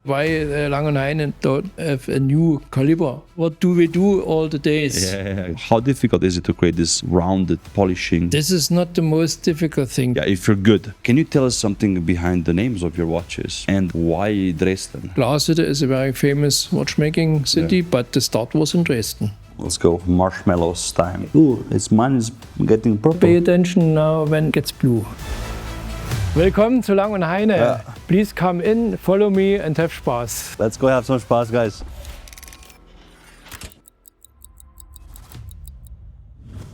Why Lang Heyne don't have a new caliber? What do we do all the days? Yeah. How difficult is it to create this rounded polishing? This is not the most difficult thing. Yeah, if you're good. Can you tell us something behind the names of your watches and why Dresden? Glashütte is a very famous watchmaking city, but the start was in Dresden. Let's go marshmallows time. Ooh, mine is getting purple. Pay attention now when it gets blue. Willkommen zu Lang Heyne. Yeah. Please come in, follow me and have Spaß. Let's go have some Spaß, guys.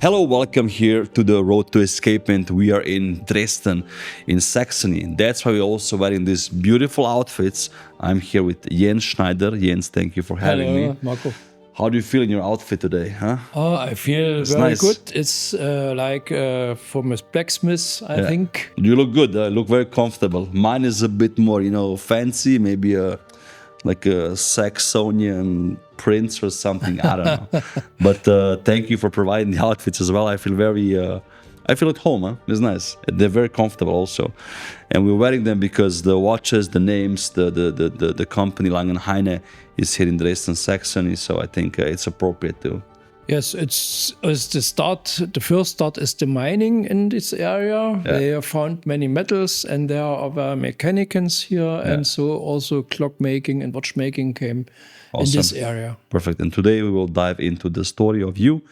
Hello, welcome here to the road to Escapement. We are in Dresden, in Saxony. That's why we're also wearing these beautiful outfits. I'm here with Jens Schneider. Jens, thank you for having me. Marco. How do you feel in your outfit today, huh? Oh, I feel very nice. good. It's like from a blacksmith, I think. You look good. Look very comfortable. Mine is a bit more, fancy. Maybe like a Saxonian prince or something. I don't know. But thank you for providing the outfits as well. I feel I feel at home. Huh? It's nice. They're very comfortable also, and we're wearing them because the watches, the names, the company Lang Heyne is here in Dresden, Saxony. So I think it's appropriate too. Yes, it's the start. The first start is the mining in this area. Yeah. They have found many metals, and there are mechanicians here, and so also clockmaking and watchmaking came in this area. Perfect. And today we will dive into the story of you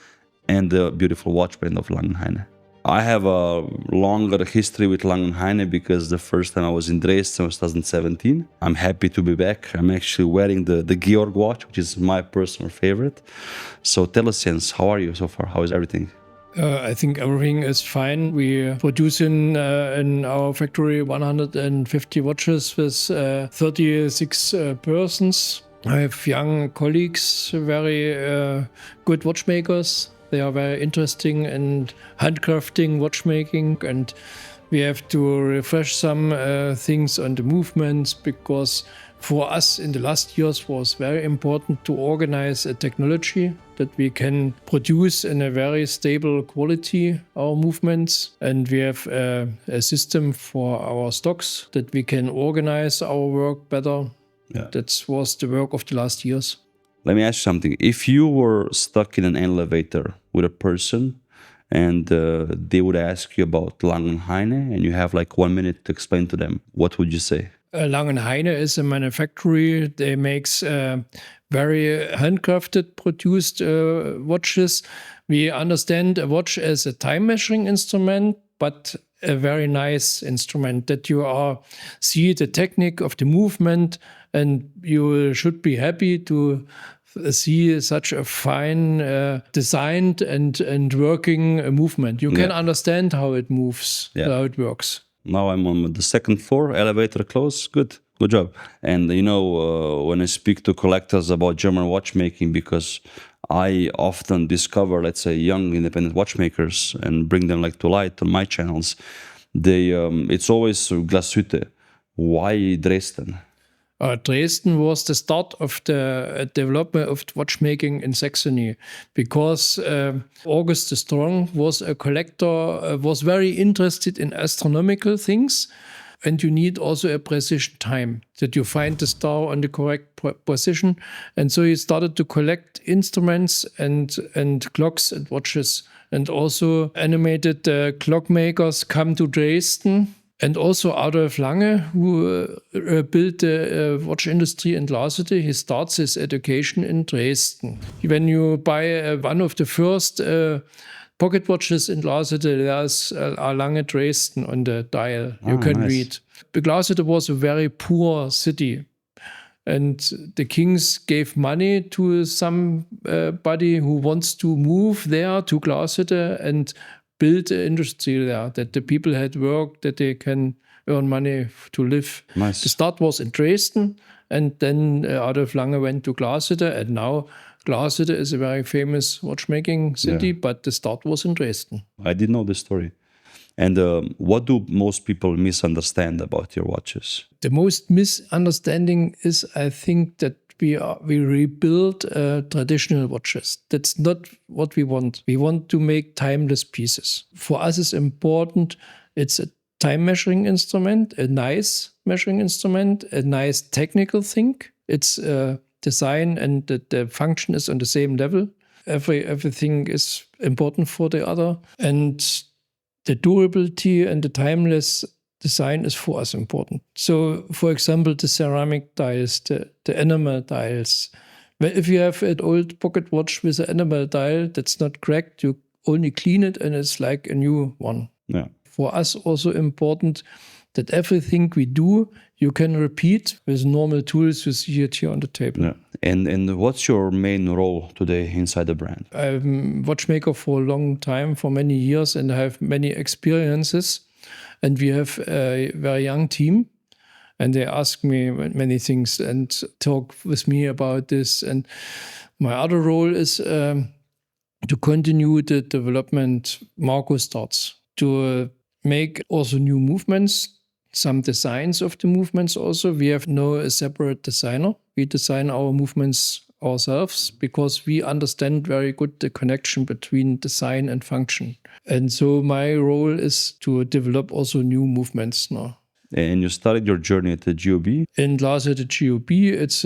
and the beautiful watch brand of Lang Heyne. I have a longer history with Lang Heyne because the first time I was in Dresden was 2017. I'm happy to be back. I'm actually wearing the Georg watch, which is my personal favorite. So tell us, Jens, how are you so far? How is everything? I think everything is fine. We produce in our factory 150 watches with 36 persons. I have young colleagues, very good watchmakers. They are very interesting in handcrafting, watchmaking, and we have to refresh some things on the movements because for us in the last years was very important to organize a technology that we can produce in a very stable quality our movements, and we have a system for our stocks that we can organize our work better. Yeah. That was the work of the last years. Let me ask you something. If you were stuck in an elevator with a person and they would ask you about Lang Heyne and you have like 1 minute to explain to them, what would you say? Lang Heyne is a manufacturer. They make very handcrafted, produced watches. We understand a watch as a time measuring instrument, but a very nice instrument that you see the technique of the movement, and you should be happy to see such a fine designed and working movement. You can understand how it moves, how it works. Now I'm on the second floor, elevator closed. Good job. And when I speak to collectors about German watchmaking, because I often discover, let's say, young independent watchmakers and bring them to light on my channels, it's always Glashütte. Why Dresden? Dresden was the start of the development of watchmaking in Saxony because August the Strong was a collector, was very interested in astronomical things, and you need also a precision time that you find the star on the correct position. And so he started to collect instruments and clocks and watches, and also animated clockmakers come to Dresden. And also Adolf Lange, who built the watch industry in Glashütte, he starts his education in Dresden. When you buy one of the first pocket watches in Glashütte, there's Lange Dresden on the dial. You can read. Glashütte was a very poor city. And the kings gave money to somebody who wants to move there to Glashütte and build the industry there, that the people had work, that they can earn money to live. Nice. The start was in Dresden, and then Adolf Lange went to Glashütte, and now Glashütte is a very famous watchmaking city, but the start was in Dresden. I didn't know this story. And what do most people misunderstand about your watches? The most misunderstanding is, I think, that we rebuild traditional watches. That's not what we want. We want to make timeless pieces. For us, it's important. It's a time measuring instrument, a nice measuring instrument, a nice technical thing. It's design and the function is on the same level. Everything is important for the other. And the durability and the timeless design is for us important. So, for example, the ceramic dials, the enamel dials. If you have an old pocket watch with an enamel dial that's not cracked, you only clean it and it's like a new one. Yeah. For us, also important that everything we do, you can repeat with normal tools you see it here on the table. Yeah. And what's your main role today inside the brand? I'm a watchmaker for a long time, for many years, and I have many experiences. And we have a very young team, and they ask me many things and talk with me about this. And my other role is to continue the development Marco starts, to make also new movements, some designs of the movements also. We have no separate designer. We design our movements ourselves because we understand very good the connection between design and function. And so my role is to develop also new movements now. And you started your journey at the GOB? In Glasgow, the GOB, it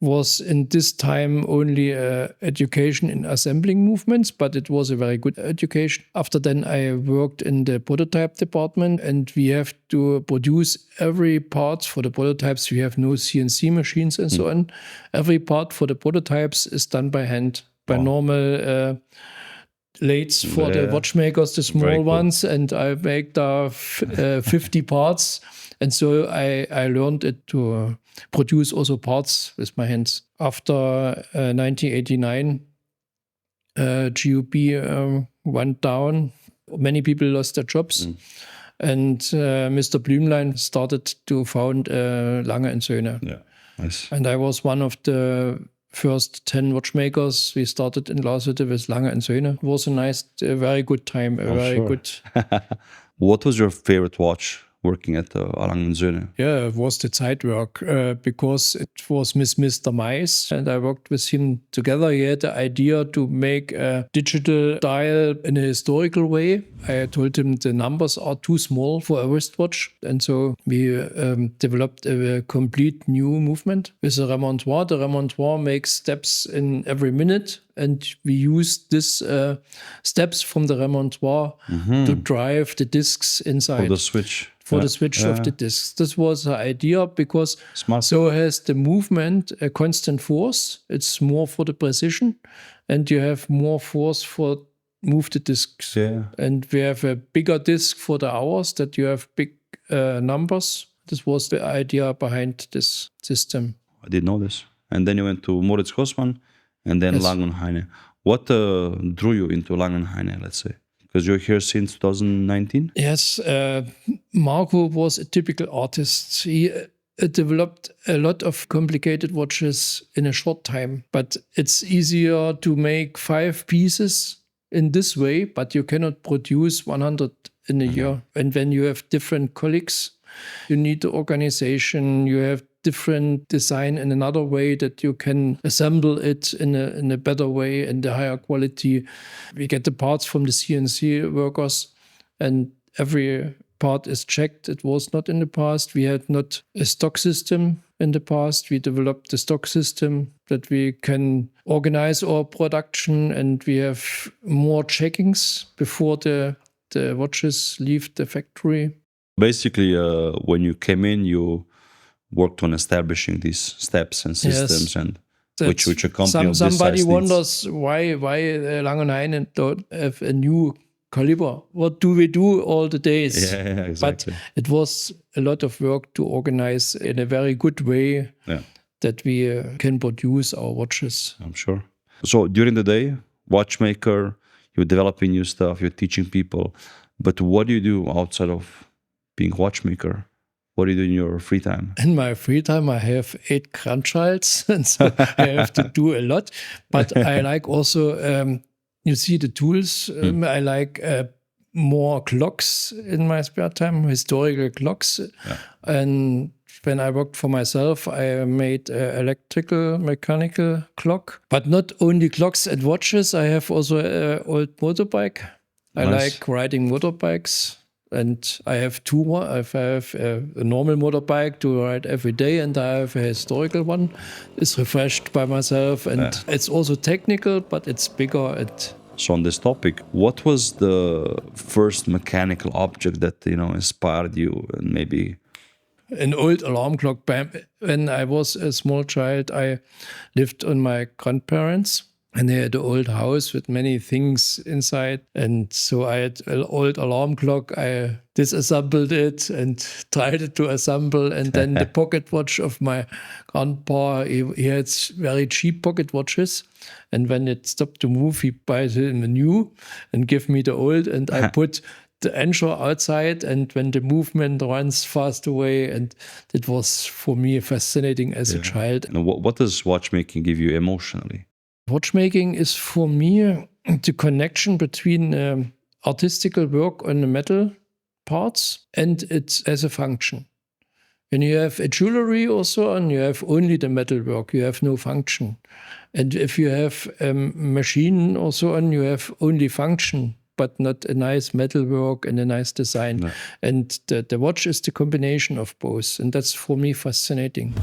was in this time only education in assembling movements, but it was a very good education. After then, I worked in the prototype department, and we have to produce every part for the prototypes. We have no CNC machines and so on. Every part for the prototypes is done by hand, by normal lathes for the watchmakers, the small ones, and I make 50 parts. And so I learned it to produce also parts with my hands. After 1989, GOB went down. Many people lost their jobs. And Mr. Blümlein started to found Lange & Söhne. Yeah, nice. And I was one of the first 10 watchmakers. We started in Glasgow with Lange & Söhne. It was a very good time, good... What was your favorite watch working at Lang & Söhne? Yeah, it was the Zeitwerk because it was with Mr. Mais, and I worked with him together. He had the idea to make a digital dial in a historical way. I told him the numbers are too small for a wristwatch, and so we developed a complete new movement with a remontoire. The remontoire makes steps in every minute, and we use these steps from the remontoire to drive the discs inside. For the switch. For the switch of the discs. This was the idea because so has the movement a constant force. It's more for the precision, and you have more force for move the discs. Yeah. And we have a bigger disc for the hours that you have big numbers. This was the idea behind this system. I didn't know this. And then you went to Moritz Grossmann and then Lang & Heyne. What drew you into Lang & Heyne, let's say? Because you're here since 2019? Yes, Marco was a typical artist. He developed a lot of complicated watches in a short time, but it's easier to make 5 pieces in this way, but you cannot produce 100 in a year. And when you have different colleagues, you need the organization, you have different design in another way that you can assemble it in a better way and a higher quality. We get the parts from the CNC workers and every part is checked. It was not in the past. We had not a stock system in the past. We developed the stock system that we can organize our production, and we have more checkings before the watches leave the factory. Basically, when you came in, you worked on establishing these steps and systems, and which a company of this somebody size wonders why Lang & Heyne don't have a new caliber. What do we do all the days? Yeah, exactly. But it was a lot of work to organize in a very good way that we can produce our watches. I'm sure. So during the day, watchmaker, you're developing new stuff, you're teaching people. But what do you do outside of being a watchmaker? What do you do in your free time? In my free time, I have 8 grandchilds, and so I have to do a lot. But I like also, you see the tools. I like more clocks in my spare time, historical clocks. Yeah. And when I worked for myself, I made an electrical, mechanical clock. But not only clocks and watches, I have also an old motorbike. I like riding motorbikes. And I have two. I have a normal motorbike to ride every day, and I have a historical one. It's refreshed by myself, and it's also technical, but it's bigger. So on this topic, what was the first mechanical object that inspired you, and maybe an old alarm clock? When I was a small child, I lived on my grandparents, and they had an old house with many things inside. And so I had an old alarm clock. I disassembled it and tried to assemble. And then the pocket watch of my grandpa, he had very cheap pocket watches. And when it stopped to move, he buys him a new and give me the old. And I put the anchor outside, and when the movement runs fast away, and it was for me fascinating as a child. And what does watchmaking give you emotionally? Watchmaking is for me the connection between artistical work on the metal parts and it as a function. When you have a jewelry or so on, you have only the metal work, you have no function. And if you have a machine or so on, you have only function, but not a nice metal work and a nice design. No. And the watch is the combination of both. And that's for me fascinating.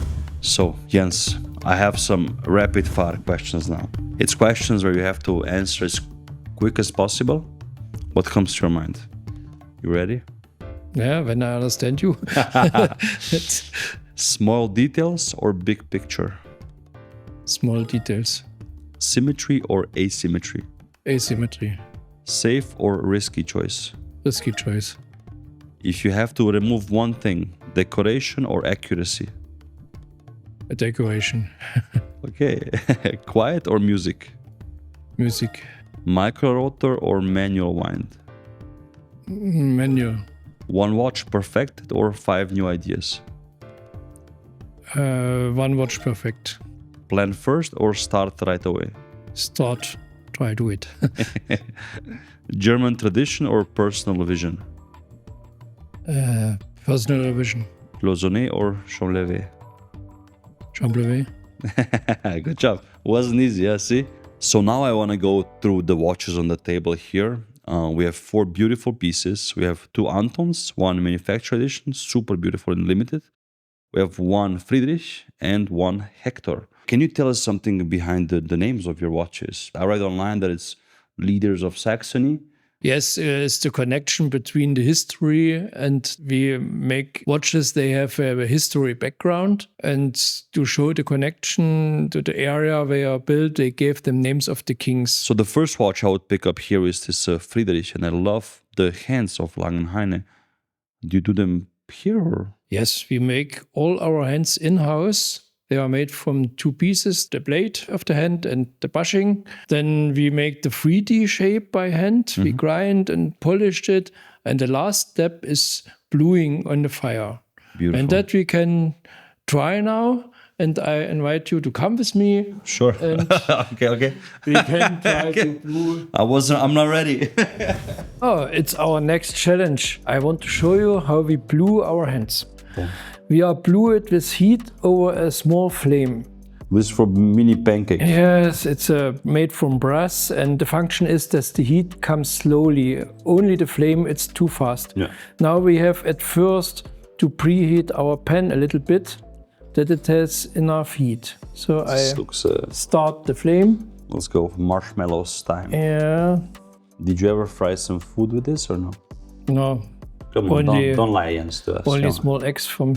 So, Jens, I have some rapid fire questions now. It's questions where you have to answer as quick as possible. What comes to your mind? You ready? Yeah, when I understand you. Small details or big picture? Small details. Symmetry or asymmetry? Asymmetry. Safe or risky choice? Risky choice. If you have to remove one thing, decoration or accuracy? A decoration. Okay. Quiet or music? Music. Micro rotor or manual wind? Manual. One watch perfected or 5 new ideas? One watch perfect. Plan first or start right away? Start. Try to it. German tradition or personal vision? Personal vision. Cloisonné or Champ-Levé? Champ-Levé. Good job. Wasn't easy, yeah, see? So now I want to go through the watches on the table here. We have 4 beautiful pieces. We have 2 Antons, 1 Manufaktur Edition, super beautiful and limited. We have 1 Friedrich and 1 Hector. Can you tell us something behind the names of your watches? I read online that it's leaders of Saxony. Yes, it's the connection between the history, and we make watches, they have a history background, and to show the connection to the area where they are built, they gave them names of the kings. So the first watch I would pick up here is this Friedrich, and I love the hands of Lang Heyne. Do you do them here? Or? Yes, we make all our hands in-house. They are made from 2 pieces, the blade of the hand and the bushing. Then we make the 3D shape by hand. Mm-hmm. We grind and polish it. And the last step is bluing on the fire. Beautiful. And that we can try now. And I invite you to come with me. Sure. And okay. We can try to blue. I'm not ready. Oh, it's our next challenge. I want to show you how we blue our hands. Okay. We are blew it with heat over a small flame. This is for mini pancakes? Yes, it's made from brass, and the function is that the heat comes slowly. Only the flame, it's too fast. Yeah. Now we have at first to preheat our pan a little bit, that it has enough heat. So I start the flame. Let's go marshmallows time. Yeah. Did you ever fry some food with this or no? No. Come on, don't lie against us. Only small eggs from...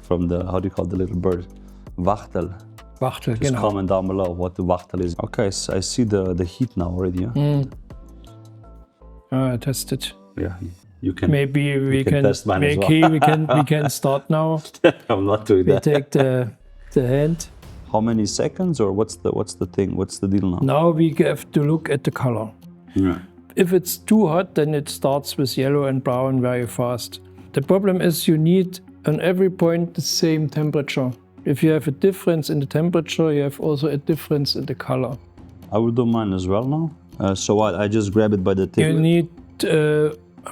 from the, how do you call the little bird? Wachtel. Wachtel, Just comment down below what the Wachtel is. Okay, so I see the heat now already. Yeah? Test it. Yeah, you can. Maybe we can test mine as well. we can start now. I'm not doing that. We take the hand. How many seconds, or what's the thing? What's the deal now? Now we have to look at the color. Yeah. If it's too hot, then it starts with yellow and brown very fast. The problem is you need on every point the same temperature. If you have a difference in the temperature, you have also a difference in the color. I will do mine as well now. So I just grab it by the tip. You need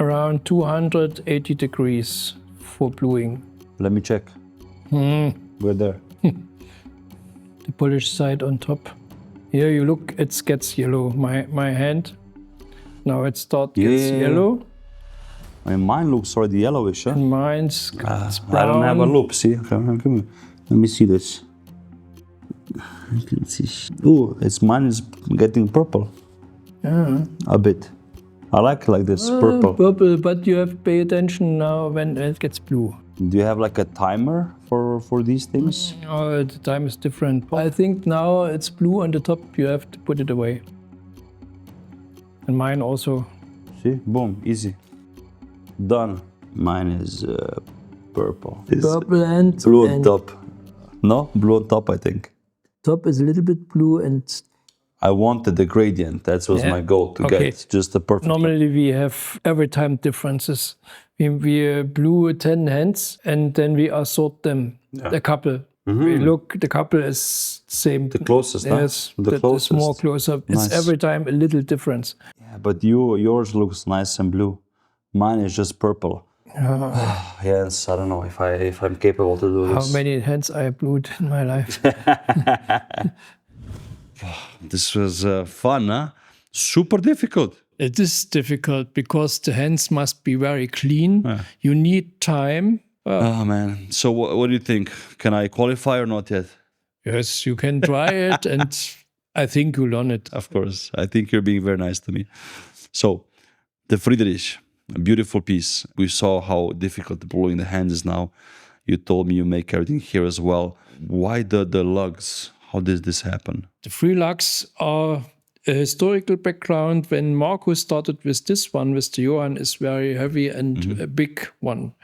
around 280 degrees for bluing. Let me check. We're there. The polished side on top. Here you look, it gets yellow. My hand. Now it starts gets yellow. I mean, mine looks already yellowish, huh? Mine's it's I brown. don't have a loop, see? Okay, come here. Let me see this. I can see. Oh, mine is getting purple. Yeah. A bit. I like it like this, purple. Purple, but you have to pay attention now when it gets blue. Do you have like a timer for these things? Oh, the time is different. I think now it's blue on the top, you have to put it away. And mine also. See, boom, easy. Done. Mine is purple. Purple and blue on top. No, blue on top, I think. Top is a little bit blue and I wanted the gradient. That was my goal, to get just the perfect. Normally we have every time differences. We blew 10 hands and then we assort them, a couple. We look, the couple is same. The closest, yes, the closest. It's more closer. It's every time a little difference. Yeah, but yours looks nice and blue. Mine is just purple. Yes, I don't know if I'm capable to do this. How many hands I blued in my life? This was fun, huh? Super difficult. It is difficult because the hands must be very clean. You need time. Oh man. So what do you think? Can I qualify or not yet? Yes, you can try it and I think you'll learn it. Of course. I think you're being very nice to me. So the Friedrich, a beautiful piece. We saw how difficult the blowing the hands is now. You told me you make everything here as well. Why the lugs? How did this happen? The free lugs are a historical background. When Marco started with this one, with the Johann, is very heavy and a big one.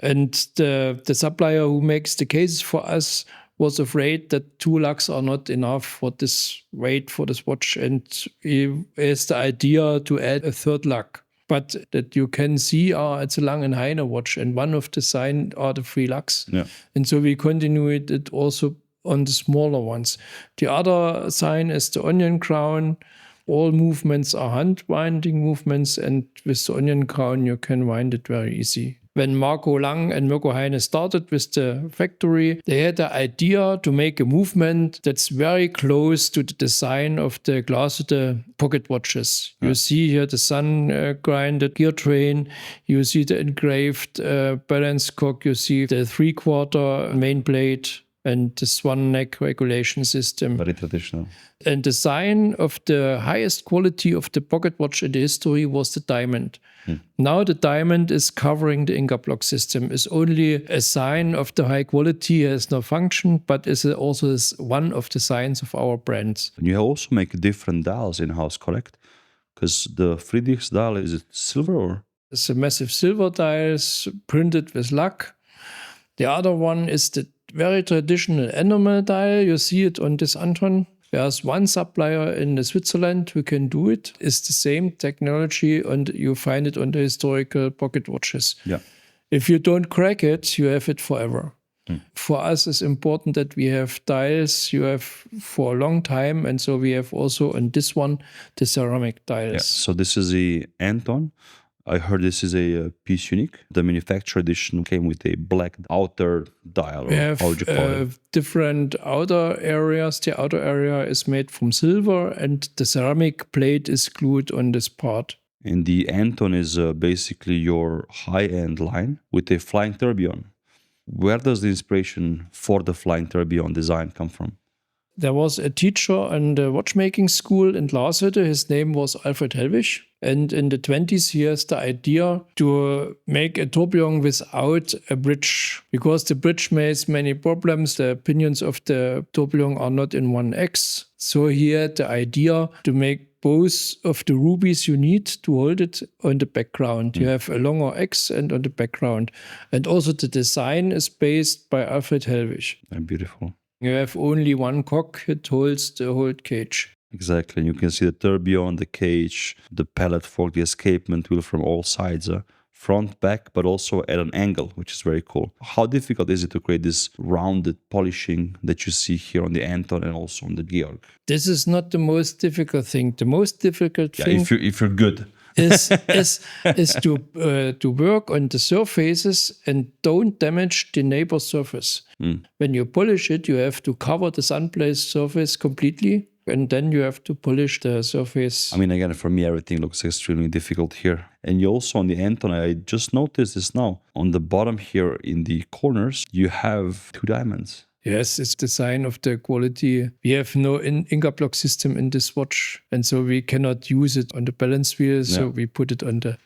And the supplier who makes the cases for us was afraid that 2 lugs are not enough for this weight for this watch. And he has the idea to add a 3rd lug. But that you can see it's a Lang Heyne watch, and one of the sign are the 3 lugs. Yeah. And so we continued it also on the smaller ones. The other sign is the onion crown. All movements are hand winding movements, and with the onion crown you can wind it very easy. When Marco Lang and Mirko Heyne started with the factory, they had the idea to make a movement that's very close to the design of the glass-the pocket watches. You see here the sun-grinded gear train, you see the engraved balance cock, you see the 3/4 main plate, and this one neck regulation system. Very traditional. And the sign of the highest quality of the pocket watch in the history was the diamond. Now the diamond is covering the Inca block system. It's only a sign of the high quality, has no function, but is also one of the signs of our brands. And you also make different dials in-house, correct? Because the Friedrich's dial, is it silver or? It's a massive silver dial printed with luck. The other one is the very traditional enamel dial. You see it on this Anton. There's one supplier in Switzerland who can do it. It's the same technology, and you find it on the historical pocket watches. Yeah. If you don't crack it, you have it forever. For us, it's important that we have dials you have for a long time, and so we have also on this one the ceramic dials. Yeah. So this is the Anton. I heard this is a piece unique. The Manufaktur Edition came with a black outer dial. We have different outer areas. The outer area is made from silver, and the ceramic plate is glued on this part. And the Anton is basically your high-end line with a flying tourbillon. Where does the inspiration for the flying tourbillon design come from? There was a teacher in the watchmaking school in Glashütte. His name was Alfred Hellwig. And in the 20s, he has the idea to make a tourbillon without a bridge, because the bridge makes many problems. The pinions of the tourbillon are not in one X. So he had the idea to make both of the rubies you need to hold it on the background. You have a longer X and on the background. And also the design is based by Alfred Hellwig. Beautiful. You have only one cock, it holds the whole cage. Exactly. And you can see the tourbillon, the cage, the pallet fork, the escapement wheel from all sides, front, back, but also at an angle, which is very cool. How difficult is it to create this rounded polishing that you see here on the Anton and also on the Georg? This is not the most difficult thing. The most difficult thing if you're good. is to work on the surfaces and don't damage the neighbor surface. When you polish it, you have to cover the sunblazed surface completely. and then you have to polish the surface. I mean, again, for me, everything looks extremely difficult here. And you also, on the Anton, I just noticed this now, on the bottom here in the corners, you have 2 diamonds. Yes, it's the sign of the quality. We have no Inga block system in this watch, and so we cannot use it on the balance wheel, so we put it on the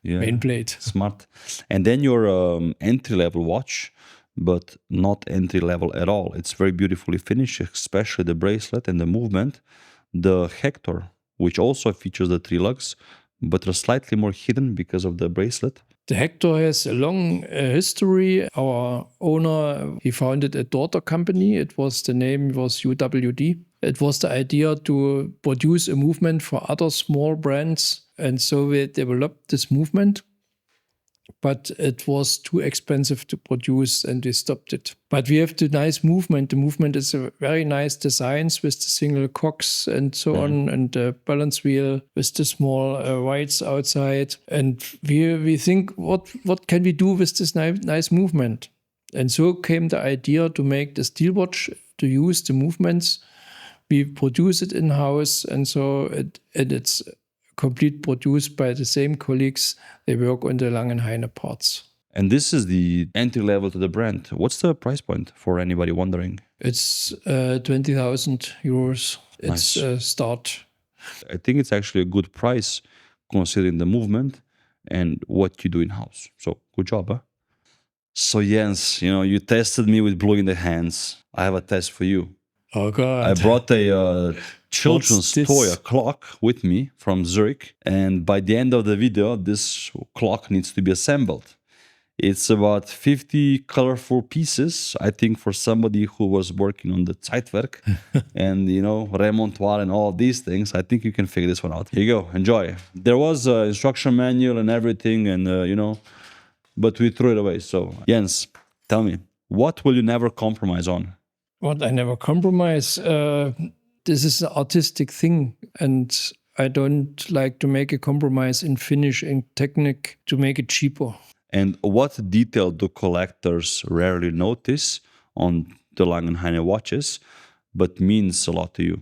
main plate. Smart. And then your entry-level watch, but not entry-level at all. It's very beautifully finished, especially the bracelet and the movement. The Hector, which also features the 3 lugs, but are slightly more hidden because of the bracelet. The Hector has a long history. Our owner, he founded a daughter company. The name was UWD. It was the idea to produce a movement for other small brands. And so we developed this movement. But it was too expensive to produce and we stopped it. But we have the nice movement. The movement is a very nice designs with the single cogs and so on, and the balance wheel with the small whites outside. And we think, what can we do with this nice movement? And so came the idea to make the steel watch, to use the movements. We produce it in-house, and so it's complete produced by the same colleagues. They work on the Lang Heyne parts. And this is the entry level to the brand. What's the price point for anybody wondering? It's 20,000 euros. Nice. It's start. I think it's actually a good price considering the movement and what you do in-house. So good job, huh? So Jens, you tested me with blue in the hands. I have a test for you. Oh God. I brought a children's toy, a clock, with me from Zurich. And by the end of the video, this clock needs to be assembled. It's about 50 colorful pieces, I think, for somebody who was working on the Zeitwerk and, remontoir and all these things. I think you can figure this one out. Here you go. Enjoy. There was an instruction manual and everything, and, but we threw it away. So, Jens, tell me, what will you never compromise on? What I never compromise? This is an artistic thing, and I don't like to make a compromise in finish and technique to make it cheaper. And what detail do collectors rarely notice on the Lang Heyne watches, but means a lot to you?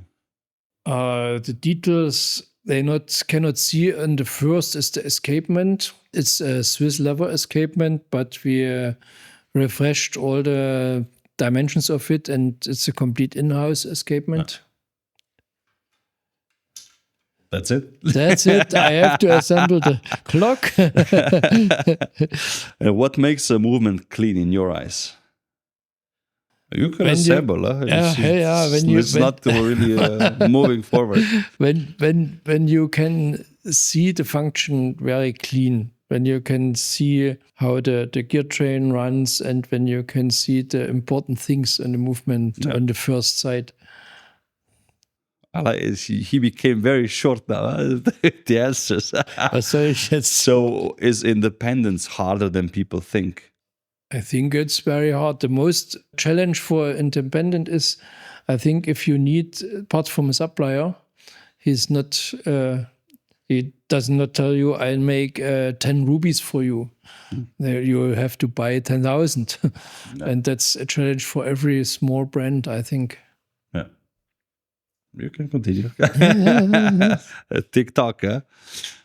The details they cannot see. And the first is the escapement. It's a Swiss leather escapement, but we refreshed all the dimensions of it, and it's a complete in-house escapement. That's it? That's it. I have to assemble the clock. And what makes a movement clean in your eyes? You can assemble, huh? It's not really moving forward. When you can see the function very clean, when you can see how the gear train runs, and when you can see the important things in the movement on the first sight. He became very short now, the answers. So is independence harder than people think? I think it's very hard. The most challenge for independent is, I think, if you need parts from a supplier, he does not tell you, I'll make 10 rubies for you. You have to buy 10,000. And that's a challenge for every small brand, I think. Yeah. You can continue. TikTok, huh?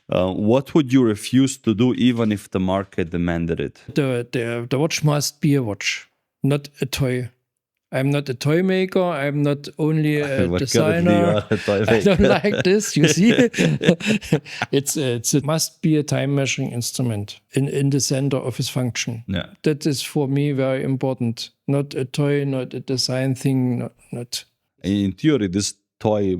What would you refuse to do even if the market demanded it? The watch must be a watch, not a toy. I'm not a toy maker. I'm not only a designer. I don't like this. You see, it must be a time measuring instrument in the center of its function. Yeah. That is for me very important. Not a toy, not a design thing. Not. In theory, this toy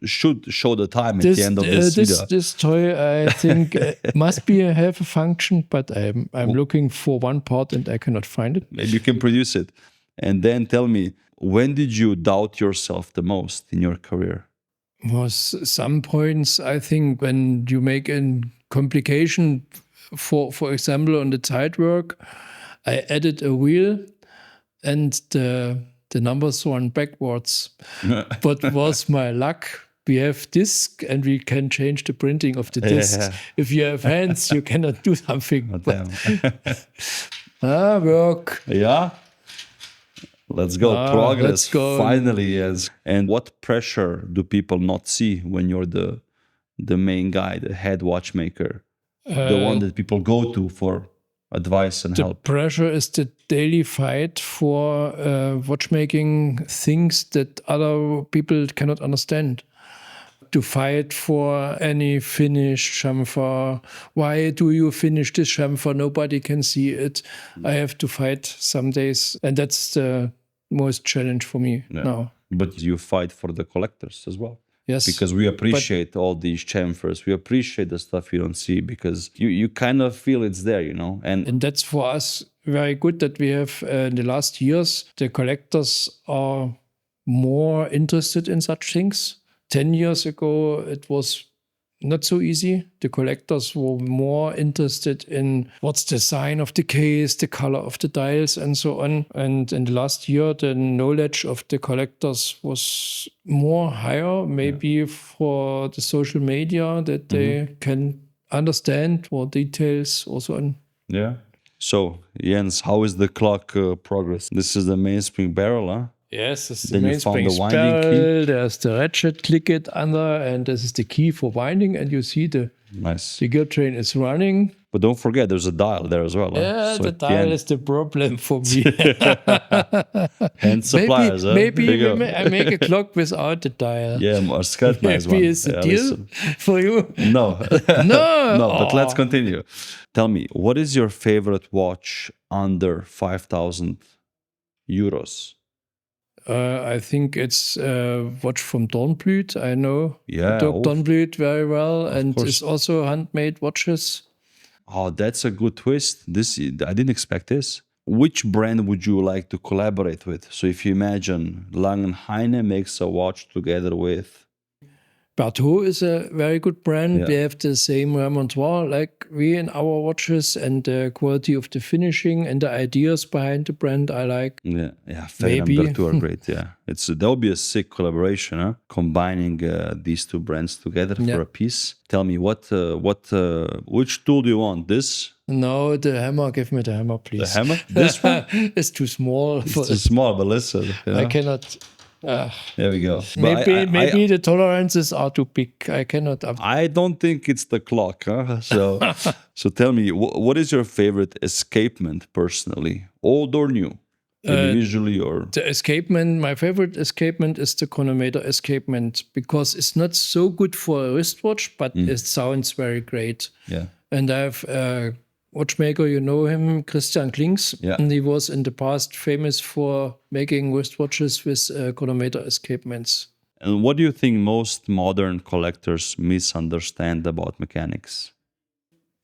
should show the time at the end of this video. This toy, I think, must have a function, but I'm looking for one part and I cannot find it. Maybe you can produce it. And then tell me, when did you doubt yourself the most in your career? Was some points, I think, when you make a complication, for example, on the Zeitwerk, I added a wheel and the numbers run backwards. But was my luck. We have disc and we can change the printing of the disc. Yeah. If you have hands, you cannot do something. Oh, damn. Work. Yeah. Let's go. Progress. Let's go. Finally, yes. And what pressure do people not see when you're the main guy, the head watchmaker, the one that people go to for advice and help? The pressure is the daily fight for watchmaking things that other people cannot understand. To fight for any finished chamfer. Why do you finish this chamfer? Nobody can see it. I have to fight some days. And that's the most challenge for me now. But you fight for the collectors as well. Yes. Because we appreciate all these chamfers. We appreciate the stuff you don't see because you kind of feel it's there, you know. And that's for us very good that we have in the last years, the collectors are more interested in such things. 10 years ago, it was not so easy. The collectors were more interested in what's the sign of the case, the color of the dials, and so on. And in the last year, the knowledge of the collectors was more higher, maybe for the social media, that they can understand more details or so on. Yeah. So, Jens, how is the clock progress? This is the mainspring barrel, huh? Yes, this is Then the you found mainspring the winding spiral. key. There's the ratchet, click it under, and this is the key for winding. And you see the gear train is running. But don't forget, there's a dial there as well. Huh? Yeah, So the dial is the problem for me. Hand suppliers, maybe huh? I make a clock without the dial. Yeah, or Escapement one. Maybe it's a deal for you. No. No. No, but let's continue. Tell me, what is your favorite watch under 5,000 euros? I think it's a watch from Dornblüt. I know Yeah, Dornblüt very well, and it's also handmade watches. Oh, that's a good twist. I didn't expect this. Which brand would you like to collaborate with? So if you imagine Lang Heyne makes a watch together with... Berthaud is a very good brand. Yeah. We have the same repertoire like we in our watches, and the quality of the finishing and the ideas behind the brand I like. Yeah, Manufaktur are great. Yeah, that'll be a sick collaboration, huh? Combining these two brands together for a piece. Tell me, which tool do you want? This? No, the hammer. Give me the hammer, please. The hammer? This one? It's too small. It's too small, but listen. I cannot. There we go. Maybe the tolerances are too big. I cannot. I don't think it's the clock. Huh? So tell me, what is your favorite escapement personally, old or new, individually or? The escapement. My favorite escapement is the chronometer escapement because it's not so good for a wristwatch, but it sounds very great. Yeah. And I have a watchmaker, you know him, Christian Klings. Yeah. And he was in the past famous for making wristwatches with chronometer escapements. And what do you think most modern collectors misunderstand about mechanics?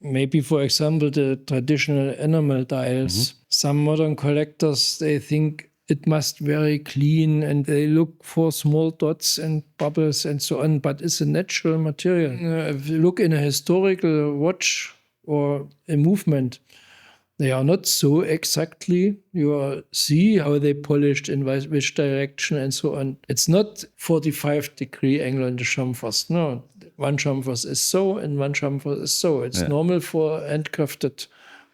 Maybe, for example, the traditional enamel dials. Some modern collectors, they think it must very clean and they look for small dots and bubbles and so on, but it's a natural material. If you look in a historical watch or a movement, they are not so exactly. You see how they polished in which direction and so on. It's not 45-degree angle in the chamfers. No, one chamfer is so and one chamfer is so. It's normal for handcrafted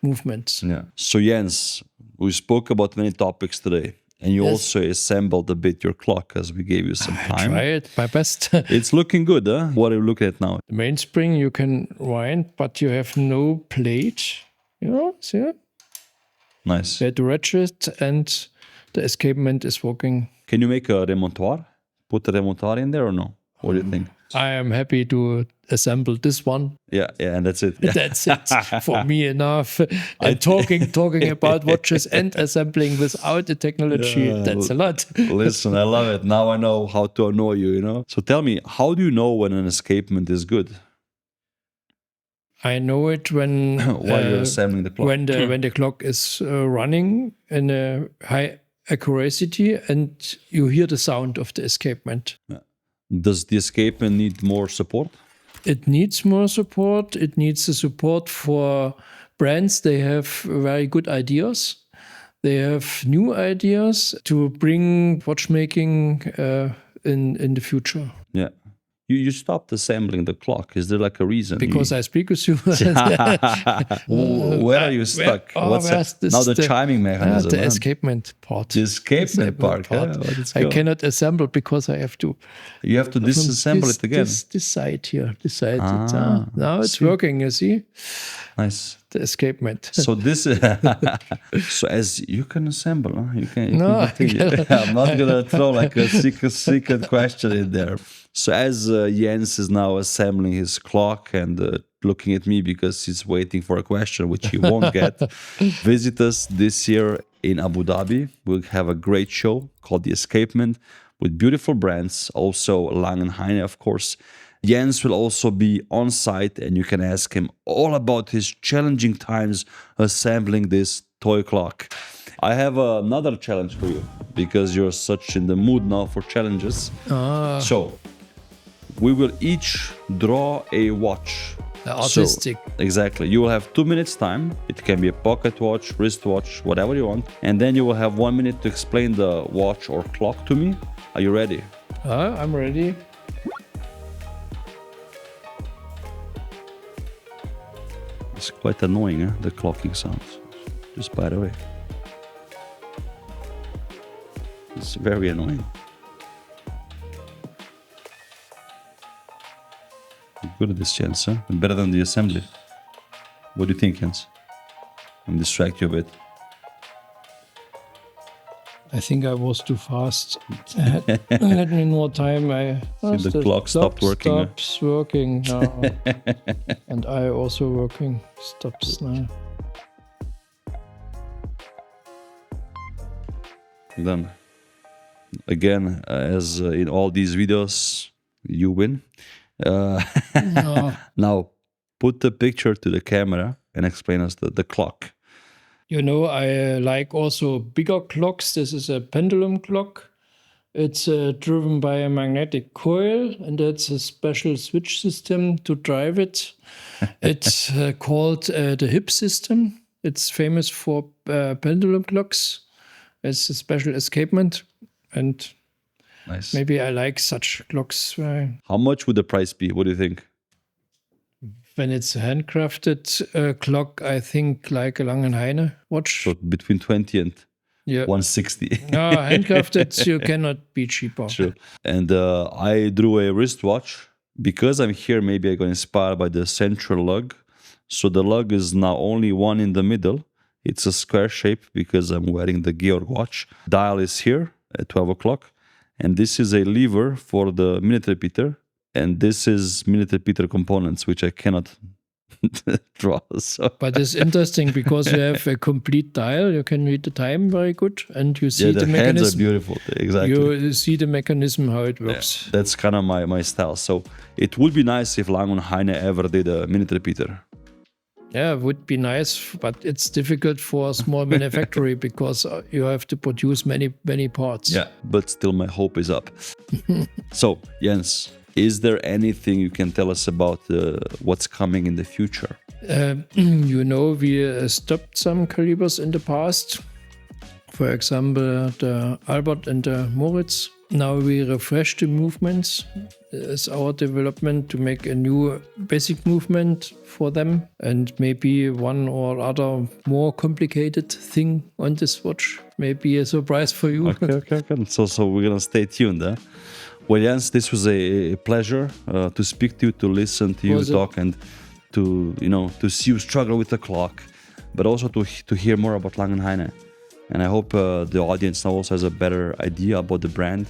movements. Yeah. So Jens, we spoke about many topics today. And you also assembled a bit your clock as we gave you some time. I tried my best. It's looking good, huh? What are you looking at now? The mainspring you can wind, but you have no plate. You know, see it? Nice. You had the ratchet and the escapement is working. Can you make a remontoir? Put a remontoir in there or no? What do you think? I am happy to assemble this one. Yeah, and that's it. Yeah. That's it for me enough. And talking about watches and assembling without the technology, that's a lot. Listen, I love it. Now I know how to annoy you, you know? So tell me, how do you know when an escapement is good? I know it when while you're assembling the clock. When the clock is running in a high accuracy and you hear the sound of the escapement. Yeah. Does the escapement need more support? It needs more support. It needs the support for brands. They have very good ideas. They have new ideas to bring watchmaking in the future. Yeah. You stopped assembling the clock. Is there like a reason? Because I speak with you. Where are you stuck? Where's this? Now the chiming mechanism. The escapement part. The escapement part. I cannot assemble because I have to. You have to disassemble it again. This side here. This side. Now it's working, you see? Nice. The escapement. So this so as you can assemble, huh? You can No, I'm not gonna throw like a secret question in there. So as Jens is now assembling his clock and looking at me because he's waiting for a question which he won't get, visit us this year in Abu Dhabi. We'll have a great show called The Escapement with beautiful brands, also Lang Heyne, of course. Jens will also be on site and you can ask him all about his challenging times assembling this toy clock. I have another challenge for you because you're such in the mood now for challenges. So we will each draw a watch. Artistic. So, exactly. You will have 2 minutes time. It can be a pocket watch, wristwatch, whatever you want. And then you will have 1 minute to explain the watch or clock to me. Are you ready? I'm ready. It's quite annoying, eh? The clocking sounds. Just by the way. It's very annoying. You're good at this, Jens, huh? Better than the assembly. What do you think, Jens? I'm distract you a bit. I think I was too fast. I had more time. The clock stopped working. Stops working now. And I also working. Stops now. Done. Again, as in all these videos, you win. Now, put the picture to the camera and explain us the clock. You know, I like also bigger clocks. This is a pendulum clock. It's driven by a magnetic coil, and it's a special switch system to drive it. It's called the hip system. It's famous for pendulum clocks. It's a special escapement, and nice. Maybe I like such clocks. How much would the price be? What do you think? When it's a handcrafted clock, I think like a Lang Heyne watch. So between 20 and 160. No, handcrafted, you cannot be cheaper. True. And I drew a wristwatch. Because I'm here, maybe I got inspired by the central lug. So the lug is now only one in the middle. It's a square shape because I'm wearing the Georg watch. Dial is here at 12 o'clock. And this is a lever for the minute repeater. And this is minute repeater components, which I cannot draw. So. But it's interesting because you have a complete dial. You can read the time very good. And you see the mechanism. Hands are beautiful. Exactly. You see the mechanism, how it works. Yeah, that's kind of my style. So it would be nice if Lang Heyne ever did a minute repeater. Yeah, it would be nice, but it's difficult for a small manufactory because you have to produce many parts. Yeah, but still my hope is up. So, Jens, is there anything you can tell us about what's coming in the future? You know, we stopped some calibers in the past. For example, the Albert and the Moritz. Now we refresh the movements. It's our development to make a new basic movement for them and maybe one or other more complicated thing on this watch. Maybe a surprise for you. Okay. So we're going to stay tuned. Well, Jens, this was a pleasure to speak to you, to listen to you talk and to see you struggle with the clock, but also to hear more about Lang Heyne. And I hope the audience now also has a better idea about the brand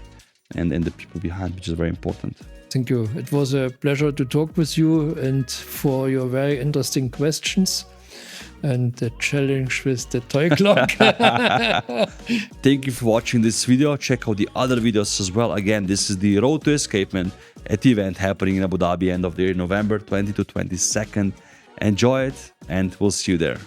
and the people behind, which is very important. Thank you. It was a pleasure to talk with you and for your very interesting questions and the challenge with the toy clock. Thank you for watching this video. Check out the other videos as well. Again, this is the Road to Escapement at the event happening in Abu Dhabi end of the year, November 20 to 22nd. Enjoy it and we'll see you there.